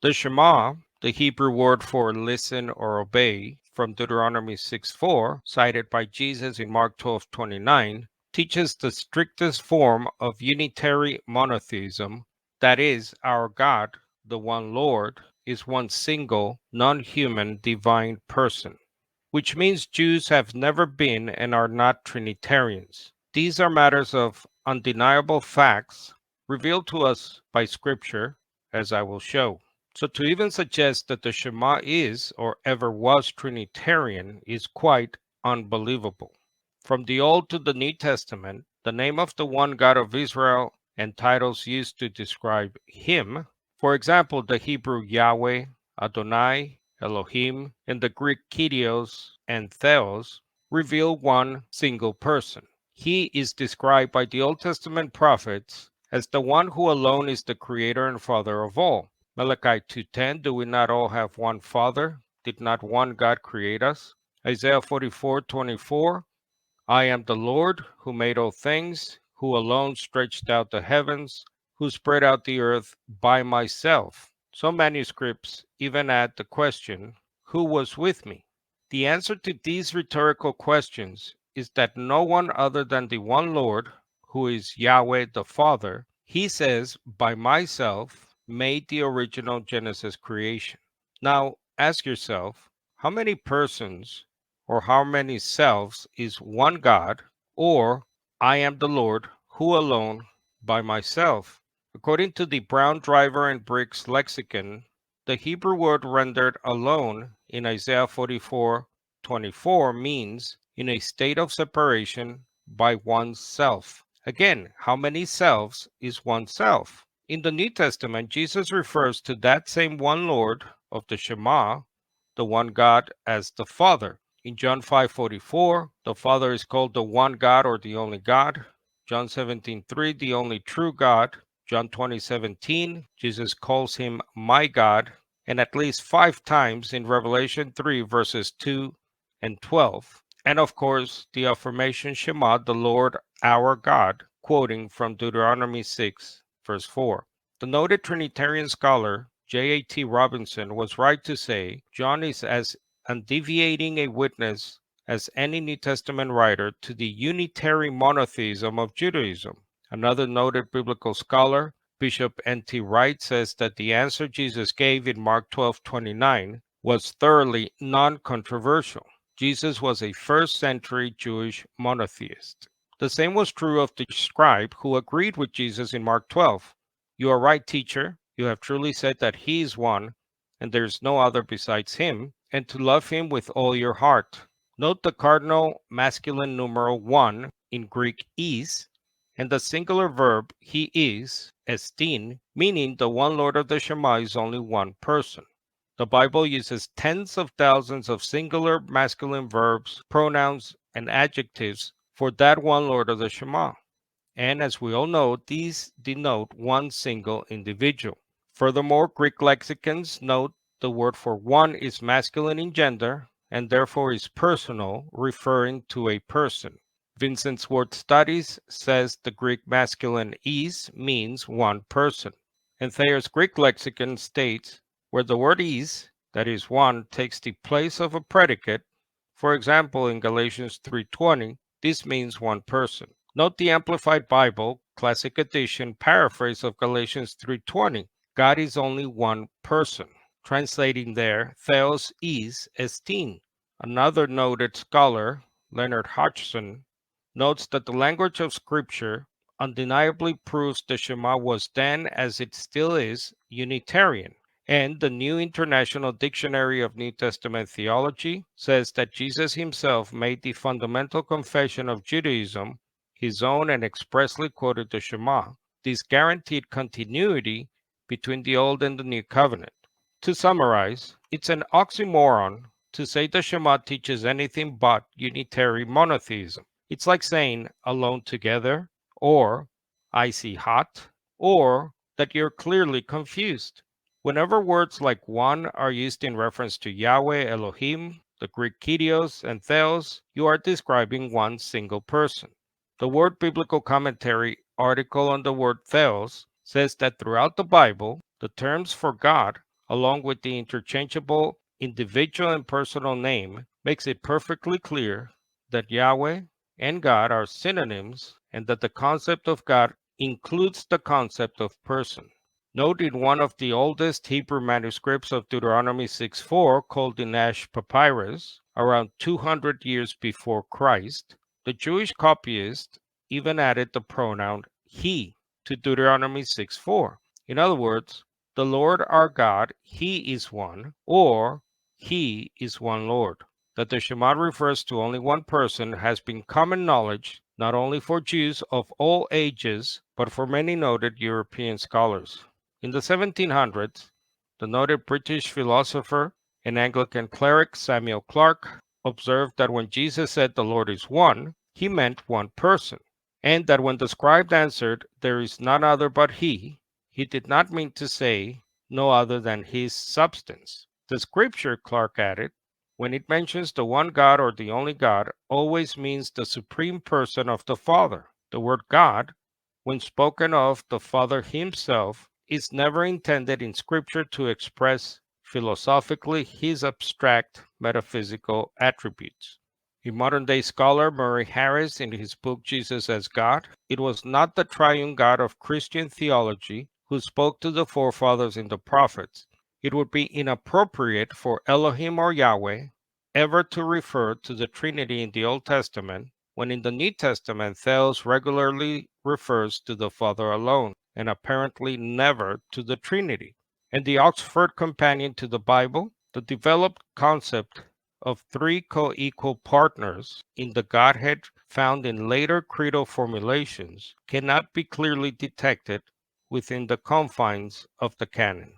The Shema, the Hebrew word for listen or obey, from Deuteronomy 6:4, cited by Jesus in Mark 12:29, teaches the strictest form of unitary monotheism, that is, our God, the one Lord, is one single, non-human, divine person, which means Jews have never been and are not Trinitarians. These are matters of undeniable facts revealed to us by Scripture, as I will show. So to even suggest that the Shema is or ever was Trinitarian is quite unbelievable. From the Old to the New Testament, the name of the one God of Israel and titles used to describe him, for example, the Hebrew Yahweh, Adonai, Elohim, and the Greek Kyrios and Theos, reveal one single person. He is described by the Old Testament prophets as the one who alone is the creator and father of all. Malachi 2:10, do we not all have one Father? Did not one God create us? Isaiah 44:24, I am the Lord who made all things, who alone stretched out the heavens, who spread out the earth by myself. Some manuscripts even add the question, who was with me? The answer to these rhetorical questions is that no one other than the one Lord, who is Yahweh the Father, he says, by myself, made the original Genesis creation. Now, ask yourself, how many persons or how many selves is one God, or I am the Lord, who alone, by myself? According to the Brown Driver and Briggs lexicon, the Hebrew word rendered alone in Isaiah 44:24 means in a state of separation by oneself. Again, how many selves is one self? In the New Testament, Jesus refers to that same one Lord of the Shema, the one God, as the Father. In John 5:44, the Father is called the one God or the only God. John 17:3, the only true God. John 20:17, Jesus calls him my God, and at least 5 times in Revelation 3 verses 2 and 12. And of course, the affirmation Shema, the Lord our God, quoting from Deuteronomy 6 verse 4. The noted Trinitarian scholar J.A.T. Robinson was right to say John is as undeviating a witness as any New Testament writer to the unitary monotheism of Judaism. Another noted biblical scholar, Bishop N.T. Wright, says that the answer Jesus gave in Mark 12:29 was thoroughly non-controversial. Jesus was a first-century Jewish monotheist. The same was true of the scribe who agreed with Jesus in Mark 12. You are right, teacher. You have truly said that he is one, and there is no other besides him, and to love him with all your heart. Note the cardinal masculine numeral 1 in Greek is, and the singular verb he is, estin, meaning the one Lord of the Shema is only one person. The Bible uses tens of thousands of singular masculine verbs, pronouns, and adjectives for that one Lord of the Shema. And as we all know, these denote one single individual. Furthermore, Greek lexicons note the word for one is masculine in gender and therefore is personal, referring to a person. Vincent's Word Studies says the Greek masculine is means one person. And Thayer's Greek lexicon states where the word is, that is one, takes the place of a predicate. For example, in Galatians 3:20, this means one person. Note the Amplified Bible, Classic Edition paraphrase of Galatians 3:20. God is only one person. Translating there, Theos is estin. Another noted scholar, Leonard Hodgson, notes that the language of Scripture undeniably proves the Shema was then, as it still is, Unitarian. And the New International Dictionary of New Testament Theology says that Jesus himself made the fundamental confession of Judaism his own and expressly quoted the Shema. This guaranteed continuity between the Old and the New Covenant. To summarize, it's an oxymoron to say the Shema teaches anything but unitary monotheism. It's like saying alone together, or I see hot, or that you're clearly confused. Whenever words like one are used in reference to Yahweh, Elohim, the Greek Kyrios, and Theos, you are describing one single person. The Word Biblical Commentary article on the word Theos says that throughout the Bible, the terms for God, along with the interchangeable individual and personal name, makes it perfectly clear that Yahweh and God are synonyms and that the concept of God includes the concept of person. Note in one of the oldest Hebrew manuscripts of Deuteronomy 6:4, called the Nash Papyrus, around 200 years before Christ, the Jewish copyist even added the pronoun he to Deuteronomy 6:4. In other words, the Lord our God, he is one, or he is one Lord. That the Shema refers to only one person has been common knowledge not only for Jews of all ages, but for many noted European scholars. In the 1700s, the noted British philosopher and Anglican cleric Samuel Clarke observed that when Jesus said the Lord is one, he meant one person, and that when the scribe answered, "There is none other but he," he did not mean to say no other than his substance. The scripture, Clarke added, when it mentions the one God or the only God, always means the supreme person of the Father. The word God, when spoken of the Father himself, is never intended in Scripture to express philosophically his abstract metaphysical attributes. In modern-day scholar Murray Harris, in his book Jesus as God, it was not the triune God of Christian theology who spoke to the forefathers in the prophets. It would be inappropriate for Elohim or Yahweh ever to refer to the Trinity in the Old Testament, when in the New Testament Theos regularly refers to the Father alone, and apparently never to the Trinity. In the Oxford Companion to the Bible, the developed concept of three co-equal partners in the Godhead found in later creedal formulations cannot be clearly detected within the confines of the canon.